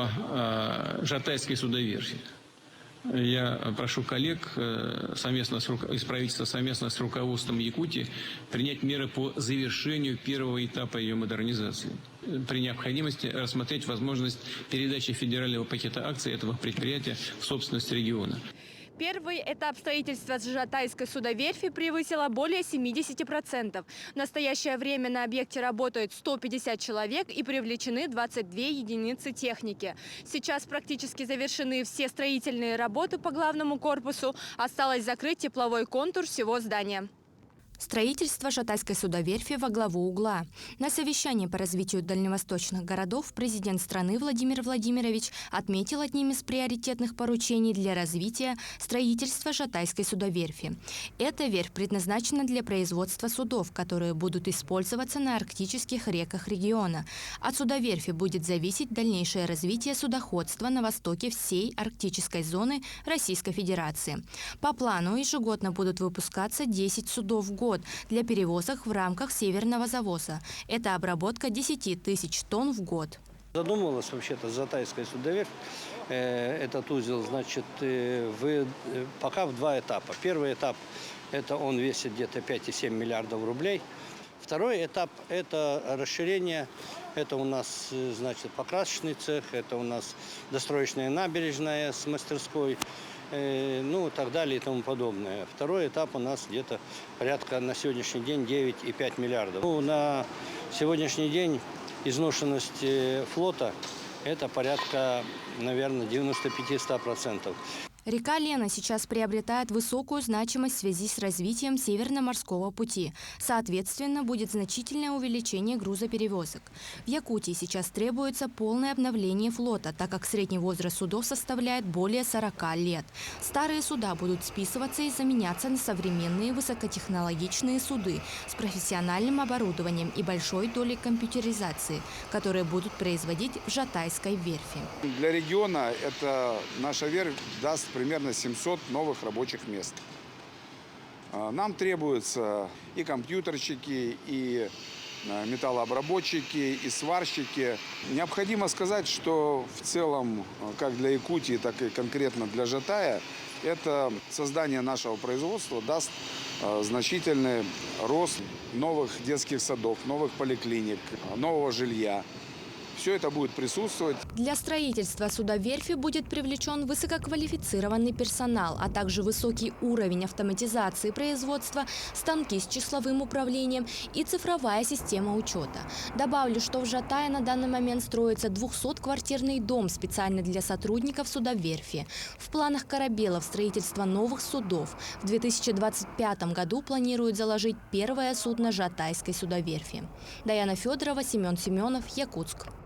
по Жатайской судоверфи. Я прошу коллег из правительства совместно с руководством Якутии принять меры по завершению первого этапа ее модернизации. При необходимости рассмотреть возможность передачи федерального пакета акций этого предприятия в собственность региона. Первый этап строительства Жатайской судоверфи превысило более 70%. В настоящее время на объекте работают 150 человек и привлечены 22 единицы техники. Сейчас практически завершены все строительные работы по главному корпусу. Осталось закрыть тепловой контур всего здания. Строительство Жатайской судоверфи во главу угла. На совещании по развитию дальневосточных городов президент страны Владимир Владимирович отметил одним из приоритетных поручений для развития строительства Жатайской судоверфи. Эта верфь предназначена для производства судов, которые будут использоваться на арктических реках региона. От судоверфи будет зависеть дальнейшее развитие судоходства на востоке всей арктической зоны Российской Федерации. По плану ежегодно будут выпускаться 10 судов в год для перевозок в рамках северного завоза. Это обработка 10 тысяч тонн в год. Задумывалась вообще-то Жатайская судоверфь, этот узел, значит, пока в два этапа. Первый этап – это он весит где-то 5,7 миллиардов рублей. Второй этап – это расширение. Это у нас, значит, покрасочный цех, это у нас достроечная набережная с мастерской, ну и так далее и тому подобное. Второй этап у нас где-то порядка на сегодняшний день 9,5 миллиардов. Ну, на сегодняшний день изношенность флота – это порядка, наверное, 95-100%. Река Лена сейчас приобретает высокую значимость в связи с развитием Северно-морского пути. Соответственно, будет значительное увеличение грузоперевозок. В Якутии сейчас требуется полное обновление флота, так как средний возраст судов составляет более 40 лет. Старые суда будут списываться и заменяться на современные высокотехнологичные суды с профессиональным оборудованием и большой долей компьютеризации, которые будут производить в Жатайской верфи. Для региона наша верфь даст примерно 700 новых рабочих мест. Нам требуются и компьютерщики, и металлообработчики, и сварщики. Необходимо сказать, что в целом, как для Якутии, так и конкретно для Жатая, это создание нашего производства даст значительный рост новых детских садов, новых поликлиник, нового жилья. Все это будет присутствовать. Для строительства судоверфи будет привлечен высококвалифицированный персонал, а также высокий уровень автоматизации производства, станки с числовым управлением и цифровая система учета. Добавлю, что в Жатае на данный момент строится 200-квартирный дом специально для сотрудников судоверфи. В планах корабелов строительство новых судов. В 2025 году планируют заложить первое судно Жатайской судоверфи. Даяна Федорова, Семен Семенов, Якутск.